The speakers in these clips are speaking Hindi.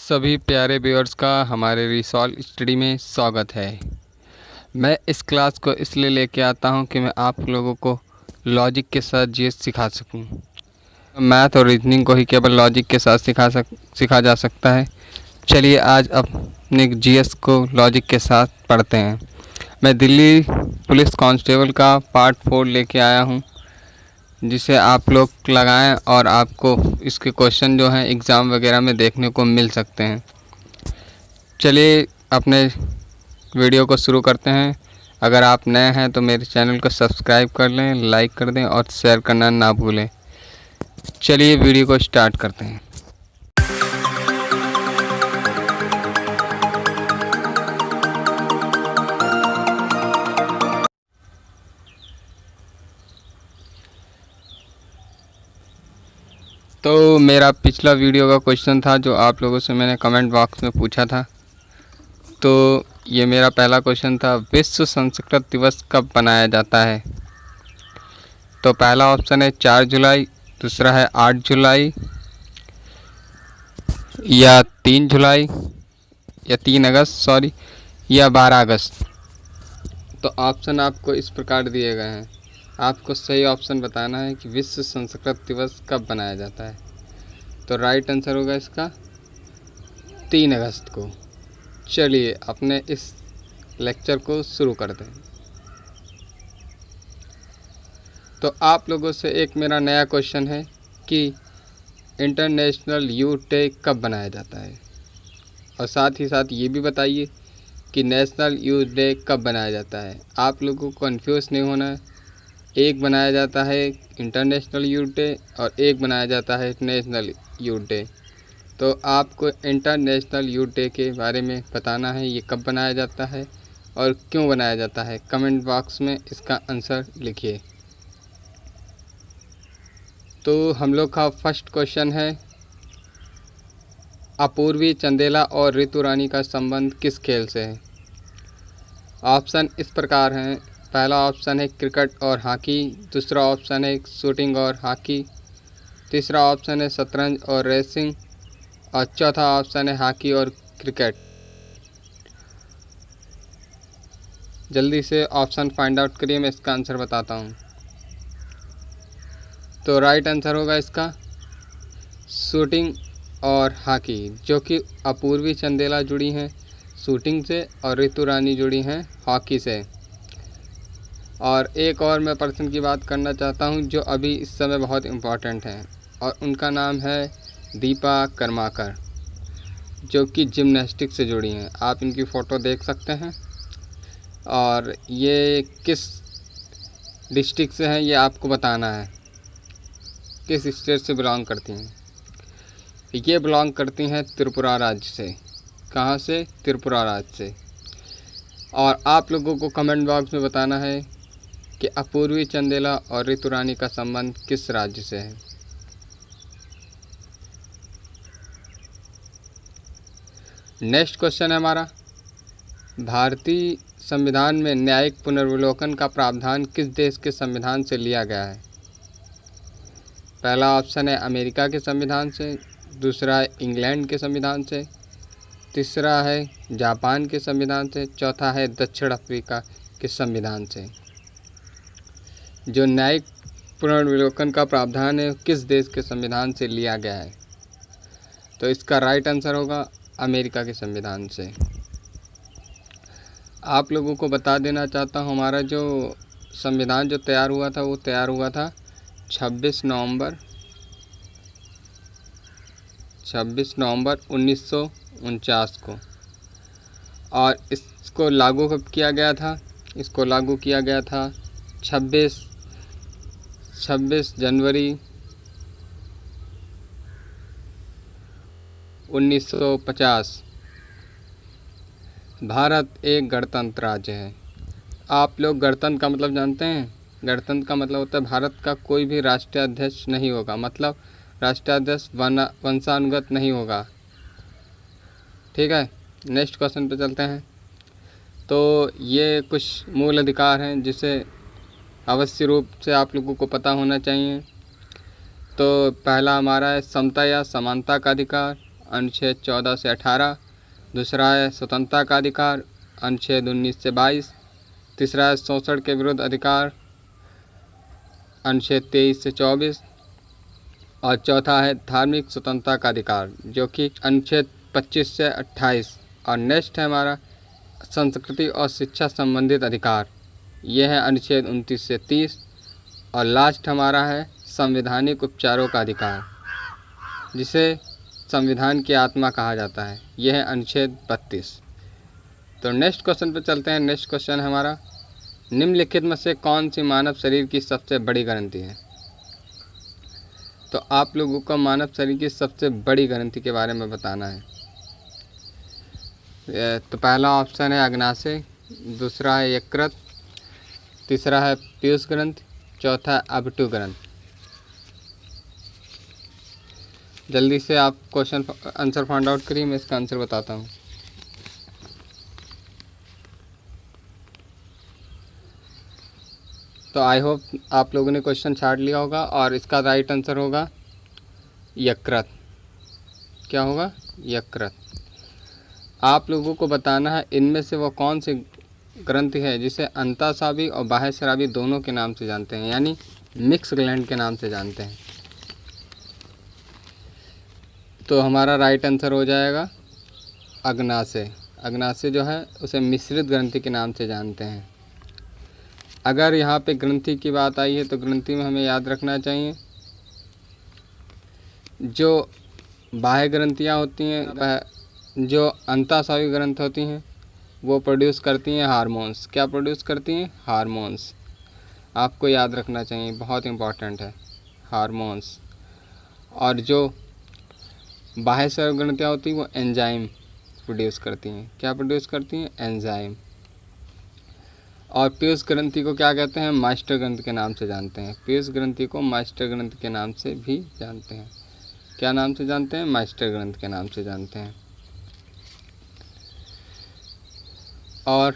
सभी प्यारे व्यूअर्स का हमारे रिसॉल्व स्टडी में स्वागत है। मैं इस क्लास को इसलिए लेके आता हूं कि मैं आप लोगों को लॉजिक के साथ जीएस सिखा सकूं। मैथ और रीजनिंग को ही केवल लॉजिक के साथ सिखा जा सकता है। चलिए आज अपने जीएस को लॉजिक के साथ पढ़ते हैं। मैं दिल्ली पुलिस कांस्टेबल का पार्ट 4 लेके आया हूं, जिसे आप लोग लगाएं और आपको इसके क्वेश्चन जो हैं एग्ज़ाम वगैरह में देखने को मिल सकते हैं। चलिए अपने वीडियो को शुरू करते हैं। अगर आप नए हैं तो मेरे चैनल को सब्सक्राइब कर लें, लाइक कर दें और शेयर करना ना भूलें। चलिए वीडियो को स्टार्ट करते हैं। तो मेरा पिछला वीडियो का क्वेश्चन था जो आप लोगों से मैंने कमेंट बॉक्स में पूछा था। तो ये मेरा पहला क्वेश्चन था, विश्व संस्कृत दिवस कब मनाया जाता है? तो पहला ऑप्शन है 4 जुलाई, दूसरा है 8 जुलाई या 3 जुलाई या 3 अगस्त सॉरी या 12 अगस्त। तो ऑप्शन आपको इस प्रकार दिए गए हैं। आपको सही ऑप्शन बताना है कि विश्व संस्कृत दिवस कब मनाया जाता है। तो राइट आंसर होगा इसका 3 अगस्त को। चलिए अपने इस लेक्चर को शुरू करते हैं। तो आप लोगों से एक मेरा नया क्वेश्चन है कि इंटरनेशनल यूथ डे कब मनाया जाता है, और साथ ही साथ ये भी बताइए कि नेशनल यूथ डे कब मनाया जाता है। आप लोगों को कंफ्यूज नहीं होना है। एक बनाया जाता है इंटरनेशनल यूथ डे और एक बनाया जाता है नेशनल यूथ डे। तो आपको इंटरनेशनल यूथ डे के बारे में बताना है, ये कब बनाया जाता है और क्यों बनाया जाता है। कमेंट बॉक्स में इसका आंसर लिखिए। तो हम लोग का फर्स्ट क्वेश्चन है, अपूर्वी चंदेला और ऋतु रानी का संबंध किस खेल से है? ऑप्शन इस प्रकार हैं। पहला ऑप्शन है क्रिकेट और हॉकी, दूसरा ऑप्शन है शूटिंग और हॉकी, तीसरा ऑप्शन है शतरंज और रेसिंग और चौथा ऑप्शन है हॉकी और क्रिकेट। जल्दी से ऑप्शन फाइंड आउट करिए, मैं इसका आंसर बताता हूँ। तो राइट आंसर होगा इसका शूटिंग और हॉकी, जो कि अपूर्वी चंदेला जुड़ी हैं शूटिंग से और ऋतु रानी जुड़ी हैं हॉकी से। और एक और मैं पर्सन की बात करना चाहता हूं जो अभी इस समय बहुत इम्पोर्टेंट हैं, और उनका नाम है दीपा कर्माकर, जो कि जिम्नास्टिक से जुड़ी हैं। आप इनकी फ़ोटो देख सकते हैं। और ये किस डिस्ट्रिक्ट से हैं ये आपको बताना है, किस स्टेट से बिलोंग करती हैं। ये बिलोंग करती हैं त्रिपुरा राज्य से। कहाँ से? त्रिपुरा राज्य से। और आप लोगों को कमेंट बॉक्स में बताना है कि अपूर्वी चंदेला और ऋतु रानी का संबंध किस राज्य से है। नेक्स्ट क्वेश्चन है हमारा, भारतीय संविधान में न्यायिक पुनर्विलोकन का प्रावधान किस देश के संविधान से लिया गया है? पहला ऑप्शन है अमेरिका के संविधान से, दूसरा है इंग्लैंड के संविधान से, तीसरा है जापान के संविधान से, चौथा है दक्षिण अफ्रीका के संविधान से। जो न्यायिक पुनर्विलोकन का प्रावधान है किस देश के संविधान से लिया गया है? तो इसका राइट आंसर होगा अमेरिका के संविधान से। आप लोगों को बता देना चाहता हूँ, हमारा जो संविधान जो तैयार हुआ था वो तैयार हुआ था 26 नवंबर 1949 को। और इसको लागू कब किया गया था? इसको लागू किया गया था 26 जनवरी 1950। भारत एक गणतंत्र राज्य है। आप लोग गणतंत्र का मतलब जानते हैं? गणतंत्र का मतलब होता है भारत का कोई भी राष्ट्रीय अध्यक्ष नहीं होगा, मतलब राष्ट्रीय अध्यक्ष वंशानुगत नहीं होगा। ठीक है, नेक्स्ट क्वेश्चन पे चलते हैं। तो ये कुछ मूल अधिकार हैं जिसे अवश्य रूप से आप लोगों को पता होना चाहिए। तो पहला हमारा है समता या समानता का अधिकार, अनुच्छेद 14 से 18। दूसरा है स्वतंत्रता का अधिकार, अनुच्छेद 19 से 22। तीसरा है शोषण के विरुद्ध अधिकार, अनुच्छेद 23 से 24। और चौथा है धार्मिक स्वतंत्रता का अधिकार, जो कि अनुच्छेद 25 से 28। और नेक्स्ट है हमारा संस्कृति और शिक्षा संबंधित अधिकार, यह है अनुच्छेद 29 से 30। और लास्ट हमारा है संवैधानिक उपचारों का अधिकार, जिसे संविधान की आत्मा कहा जाता है, यह है अनुच्छेद 32। तो नेक्स्ट क्वेश्चन पर चलते हैं। नेक्स्ट क्वेश्चन है हमारा, निम्नलिखित में से कौन सी मानव शरीर की सबसे बड़ी ग्रंथि है? तो आप लोगों को मानव शरीर की सबसे बड़ी ग्रंथि के बारे में बताना है। तो पहला ऑप्शन है अग्नाशय, दूसरा है यकृत, तीसरा है पीयूष ग्रंथि, चौथा है अवटु ग्रंथि। जल्दी से आप क्वेश्चन आंसर फाइंड आउट करिए, मैं इसका आंसर बताता हूँ। तो आई होप आप लोगों ने क्वेश्चन छाट लिया होगा और इसका राइट आंसर होगा यकृत। क्या होगा? यकृत। आप लोगों को बताना है इनमें से वो कौन सी ग्रंथि है जिसे अंतःस्रावी और बाह्यस्रावी दोनों के नाम से जानते हैं, यानी मिक्स ग्लैंड के नाम से जानते हैं। तो हमारा राइट आंसर हो जाएगा अग्नाशय। अग्नाशय जो है उसे मिश्रित ग्रंथि के नाम से जानते हैं। अगर यहाँ पे ग्रंथि की बात आई है तो ग्रंथि में हमें याद रखना चाहिए, जो बाह्य ग्रंथियाँ होती हैं, जो अंतःस्रावी ग्रंथि होती हैं, वो प्रोड्यूस करती हैं हार्मोन्स। क्या प्रोड्यूस करती हैं? हार्मोन्स। आपको याद रखना चाहिए, बहुत इंपॉर्टेंट है, हार्मोन्स। और जो बाह्यस्रावी ग्रंथियाँ होती हैं वो एंजाइम प्रोड्यूस करती हैं। क्या प्रोड्यूस करती हैं? एंजाइम। और पीयूष ग्रंथि को क्या कहते हैं? मास्टर ग्रंथि के नाम से जानते हैं। पीयूष ग्रंथि को मास्टर ग्रंथि के नाम से भी जानते हैं। क्या नाम से जानते हैं? मास्टर ग्रंथि के नाम से जानते हैं। और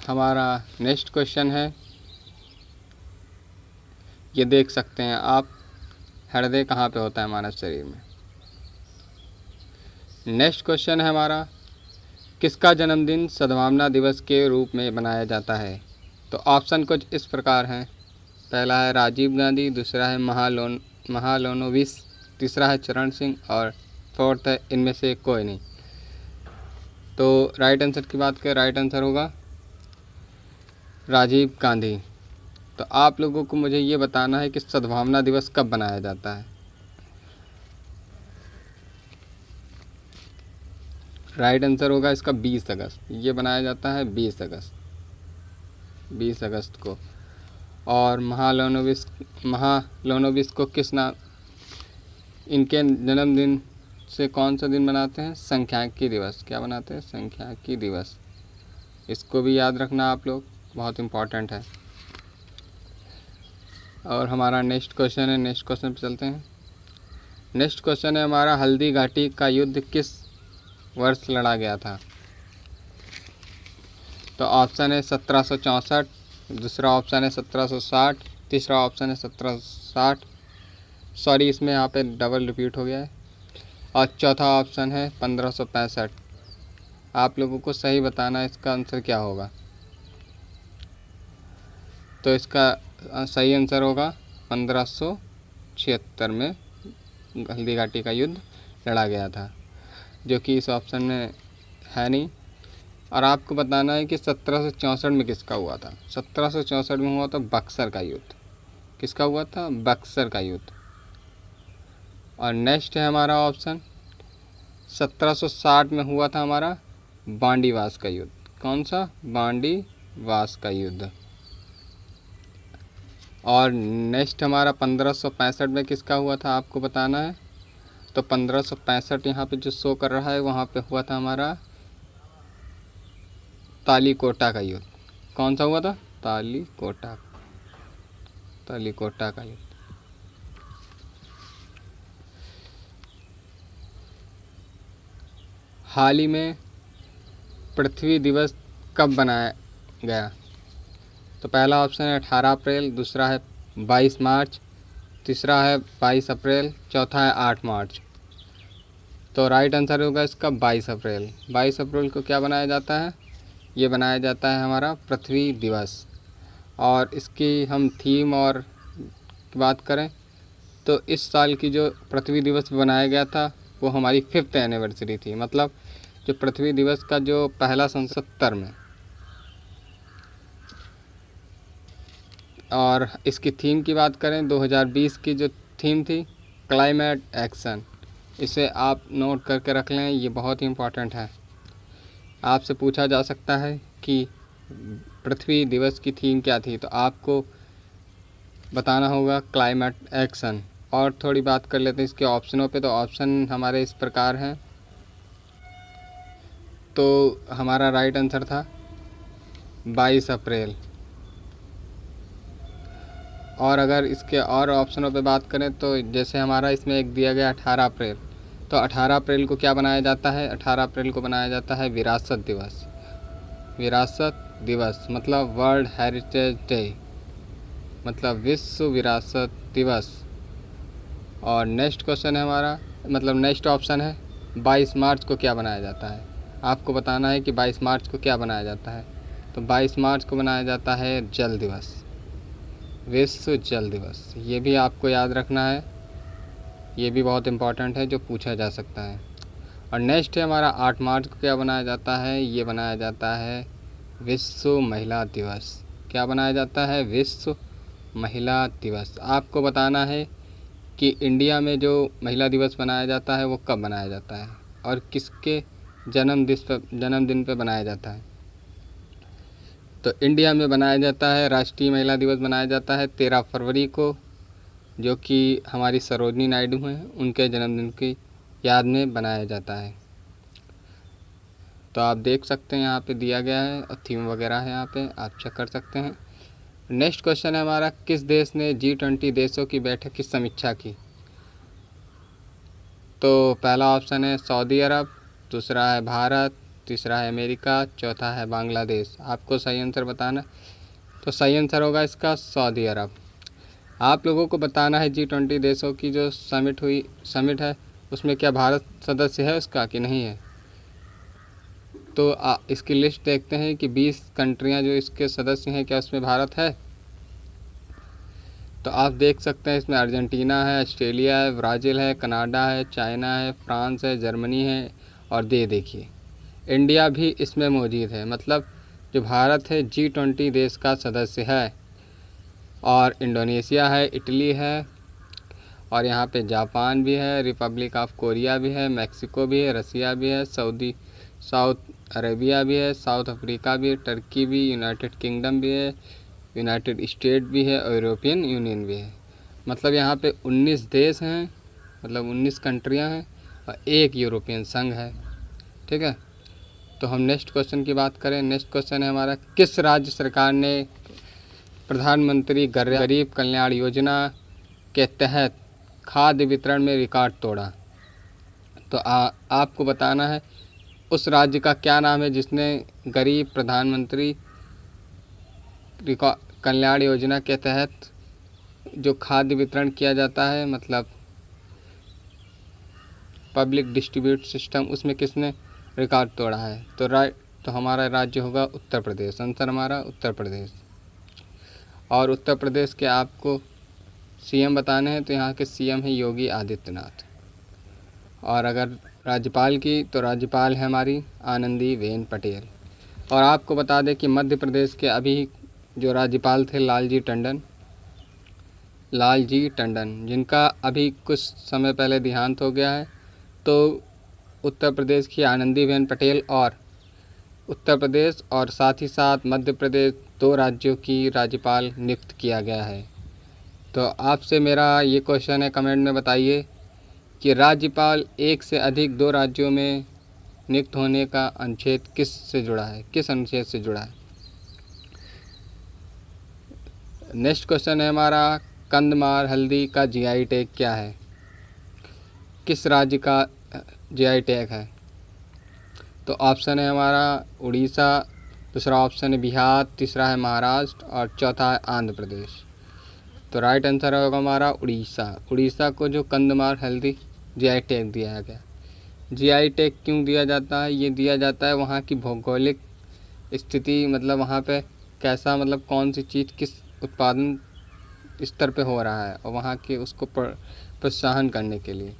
हमारा नेक्स्ट क्वेश्चन है, ये देख सकते हैं आप, हृदय कहाँ पे होता है मानव शरीर में। नेक्स्ट क्वेश्चन है हमारा, किसका जन्मदिन सद्भावना दिवस के रूप में मनाया जाता है? तो ऑप्शन कुछ इस प्रकार हैं। पहला है राजीव गांधी, दूसरा है महालोनोविस, तीसरा है चरण सिंह और फोर्थ है इनमें से कोई नहीं। तो राइट आंसर की बात करें, राइट आंसर होगा राजीव गांधी। तो आप लोगों को मुझे ये बताना है कि सद्भावना दिवस कब मनाया जाता है। राइट आंसर होगा इसका 20 अगस्त। ये बनाया जाता है 20 अगस्त को। और महालोनोविस को किस नाम, इनके जन्मदिन से कौन सा दिन मनाते हैं? सांख्यिकी दिवस। क्या बनाते हैं? सांख्यिकी दिवस। इसको भी याद रखना आप लोग, बहुत इम्पॉर्टेंट है। और हमारा नेक्स्ट क्वेश्चन है, नेक्स्ट क्वेश्चन पे चलते हैं। नेक्स्ट क्वेश्चन है हमारा, हल्दी घाटी का युद्ध किस वर्ष लड़ा गया था? तो ऑप्शन है 1764, दूसरा ऑप्शन है 1760, तीसरा ऑप्शन है 1760, सॉरी इसमें यहाँ पे डबल रिपीट हो गया है, और चौथा ऑप्शन है 1565। आप लोगों को सही बताना है इसका आंसर क्या होगा। तो इसका सही आंसर होगा 1576 में हल्दी घाटी का युद्ध लड़ा गया था, जो कि इस ऑप्शन में है नहीं। और आपको बताना है कि 1764 में किसका हुआ था। 1764 में हुआ था बक्सर का युद्ध। किसका हुआ था? बक्सर का युद्ध। और नेक्स्ट है हमारा ऑप्शन 1760 में हुआ था हमारा बांडीवास का युद्ध। कौन सा? बांडीवास का युद्ध। और नेक्स्ट हमारा 1565 में किसका हुआ था, आपको बताना है। तो 1565 यहाँ पे जो शो कर रहा है वहाँ पे हुआ था हमारा तालीकोटा का युद्ध। कौन सा हुआ था? तालीकोटा का युद्ध। हाल ही में पृथ्वी दिवस कब बनाया गया? तो पहला ऑप्शन है 18 अप्रैल, दूसरा है 22 मार्च, तीसरा है 22 अप्रैल, चौथा है 8 मार्च। तो राइट आंसर होगा इसका 22 अप्रैल। 22 अप्रैल को क्या बनाया जाता है? ये बनाया जाता है हमारा पृथ्वी दिवस। और इसकी हम थीम और बात करें तो इस साल की जो पृथ्वी दिवस बनाया गया था वो हमारी 5th एनिवर्सरी थी। मतलब जो पृथ्वी दिवस का जो पहला संस्करण 70 में। और इसकी थीम की बात करें 2020 की जो थीम थी क्लाइमेट एक्शन। इसे आप नोट करके रख लें, ये बहुत ही इम्पोर्टेंट है। आपसे पूछा जा सकता है कि पृथ्वी दिवस की थीम क्या थी, तो आपको बताना होगा क्लाइमेट एक्शन। और थोड़ी बात कर लेते हैं इसके ऑप्शनों पे। तो ऑप्शन हमारे इस प्रकार हैं। तो हमारा राइट आंसर था 22 अप्रैल। और अगर इसके और ऑप्शनों पे बात करें तो जैसे हमारा इसमें एक दिया गया 18 अप्रैल, तो 18 अप्रैल को क्या बनाया जाता है? 18 अप्रैल को बनाया जाता है विरासत दिवस। विरासत दिवस मतलब वर्ल्ड हेरिटेज डे, मतलब विश्व विरासत दिवस। और नेक्स्ट क्वेश्चन है हमारा, मतलब नेक्स्ट ऑप्शन है 22 मार्च को क्या बनाया जाता है? आपको बताना है कि 22 मार्च को क्या बनाया जाता है। तो 22 मार्च को बनाया जाता है जल दिवस, विश्व जल दिवस। ये भी आपको याद रखना है, ये भी बहुत इम्पॉर्टेंट है जो पूछा जा सकता है। और नेक्स्ट है हमारा 8 मार्च को क्या बनाया जाता है? ये बनाया जाता है विश्व महिला दिवस। क्या बनाया जाता है? विश्व महिला दिवस। आपको बताना है कि इंडिया में जो महिला दिवस बनाया जाता है वो कब बनाया जाता है और किसके जन्मदिन पे बनाया जाता है। तो इंडिया में बनाया जाता है, राष्ट्रीय महिला दिवस बनाया जाता है 13 फरवरी को, जो कि हमारी सरोजनी नायडू हैं, उनके जन्मदिन की याद में बनाया जाता है। तो आप देख सकते हैं यहाँ पे दिया गया है और थीम वगैरह है, यहाँ पे आप चेक कर सकते हैं। नेक्स्ट क्वेश्चन है हमारा, किस देश ने G20 देशों की बैठक की समीक्षा की? तो पहला ऑप्शन है सऊदी अरब, दूसरा है भारत, तीसरा है अमेरिका, चौथा है बांग्लादेश। आपको सही आंसर बताना। तो सही आंसर होगा इसका सऊदी अरब। आप लोगों को बताना है G20 देशों की जो समिट है उसमें क्या भारत सदस्य है उसका कि नहीं है। तो इसकी लिस्ट देखते हैं कि 20 कंट्रियां जो इसके सदस्य हैं, क्या उसमें भारत है? तो आप देख सकते हैं इसमें अर्जेंटीना है, ऑस्ट्रेलिया है, ब्राज़ील है, कनाडा है, चाइना है, फ्रांस है, जर्मनी है और देखिए इंडिया भी इसमें मौजूद है। मतलब जो भारत है G20 देश का सदस्य है। और इंडोनेशिया है, इटली है, और यहाँ पे जापान भी है, रिपब्लिक ऑफ कोरिया भी है, मैक्सिको भी है, रसिया भी है, साउथ अरेबिया भी है, साउथ अफ्रीका भी है, टर्की भी, यूनाइटेड किंगडम भी है, यूनाइटेड स्टेट भी है और यूरोपियन यूनियन भी है। मतलब यहाँ पे 19 देश हैं, मतलब 19 कंट्रियाँ हैं और एक यूरोपियन संघ है। ठीक है, तो हम नेक्स्ट क्वेश्चन की बात करें। नेक्स्ट क्वेश्चन है हमारा, किस राज्य सरकार ने प्रधानमंत्री गरीब कल्याण योजना के तहत खाद्य वितरण में रिकॉर्ड तोड़ा? तो आपको बताना है उस राज्य का क्या नाम है जिसने गरीब प्रधानमंत्री कल्याण योजना के तहत जो खाद्य वितरण किया जाता है, मतलब पब्लिक डिस्ट्रीब्यूट सिस्टम, उसमें किसने रिकॉर्ड तोड़ा है? तो हमारा राज्य होगा उत्तर प्रदेश। आंसर हमारा उत्तर प्रदेश। और उत्तर प्रदेश के आपको सीएम बताने हैं, तो यहाँ के सीएम है योगी आदित्यनाथ। और अगर राज्यपाल की, तो राज्यपाल है हमारी आनंदीबेन पटेल। और आपको बता दें कि मध्य प्रदेश के अभी जो राज्यपाल थे लालजी टंडन, जिनका अभी कुछ समय पहले देहांत हो गया है। तो उत्तर प्रदेश की आनंदीबेन पटेल और उत्तर प्रदेश और साथ ही साथ मध्य प्रदेश, 2 राज्यों की राज्यपाल नियुक्त किया गया है। तो आपसे मेरा ये क्वेश्चन है, कमेंट में बताइए कि राज्यपाल एक से अधिक 2 राज्यों में नियुक्त होने का अनुच्छेद किस अनुच्छेद से जुड़ा है? नेक्स्ट क्वेश्चन है हमारा, कंदमार हल्दी का GI टैग क्या है? किस राज्य का GI टैग है? तो ऑप्शन है हमारा उड़ीसा, दूसरा ऑप्शन है बिहार, तीसरा है महाराष्ट्र और चौथा है आंध्र प्रदेश। तो राइट आंसर होगा हमारा उड़ीसा। उड़ीसा को जो कंदमार हल्दी GI टैग दिया गया। जीआई टैग क्यों दिया जाता है? ये दिया जाता है वहाँ की भौगोलिक स्थिति, मतलब वहाँ पे कैसा, मतलब कौन सी चीज़ किस उत्पादन स्तर पे हो रहा है, और वहाँ के उसको प्रोत्साहन करने के लिए।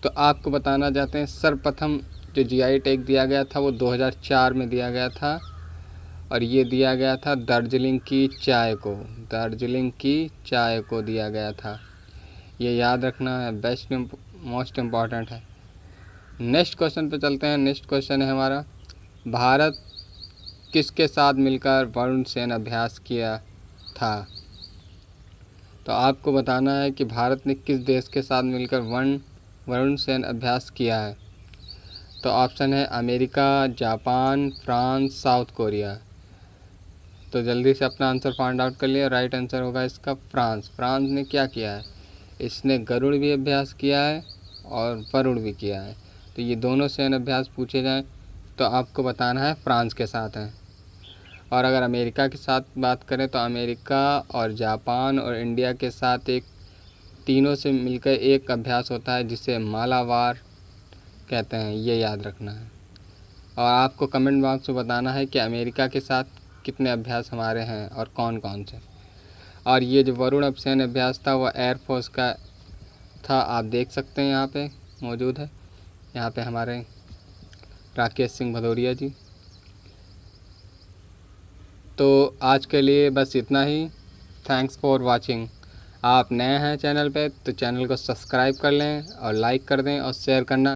तो आपको बताना चाहते हैं, सर्वप्रथम जो जीआई टैग दिया गया था वो 2004 में दिया गया था, और ये दिया गया था दार्जिलिंग की चाय को, दार्जिलिंग की चाय को दिया गया था। ये याद रखना है, मोस्ट इम्पॉर्टेंट है। नेक्स्ट क्वेश्चन पे चलते हैं। नेक्स्ट क्वेश्चन है हमारा, भारत किसके साथ मिलकर वरुण सेन अभ्यास किया था? तो आपको बताना है कि भारत ने किस देश के साथ मिलकर वरुण सेन अभ्यास किया है। तो ऑप्शन है America, Japan, France, south Korea. तो जल्दी से अपना आंसर फाइंड आउट कर लिया। राइट आंसर होगा इसका फ्रांस। फ्रांस ने क्या किया है, इसने गरुड़ भी अभ्यास किया है और वरुण भी किया है। तो ये दोनों सेन अभ्यास पूछे जाएँ तो आपको बताना है फ्रांस के साथ हैं। और अगर अमेरिका के साथ बात करें तो अमेरिका और जापान और इंडिया के साथ एक तीनों से मिलकर एक अभ्यास होता है जिसे मालाबार कहते हैं, ये याद रखना है। और आपको कमेंट बॉक्स में बताना है कि अमेरिका के साथ कितने अभ्यास हमारे हैं और कौन कौन से। और ये जो वरुण सेन अभ्यास था वो एयरफोर्स का था, आप देख सकते हैं यहाँ पे मौजूद है, यहाँ पे हमारे राकेश सिंह भदौरिया जी। तो आज के लिए बस इतना ही। Thanks for watching. आप नए हैं चैनल पे तो चैनल को सब्सक्राइब कर लें और लाइक कर दें और शेयर करना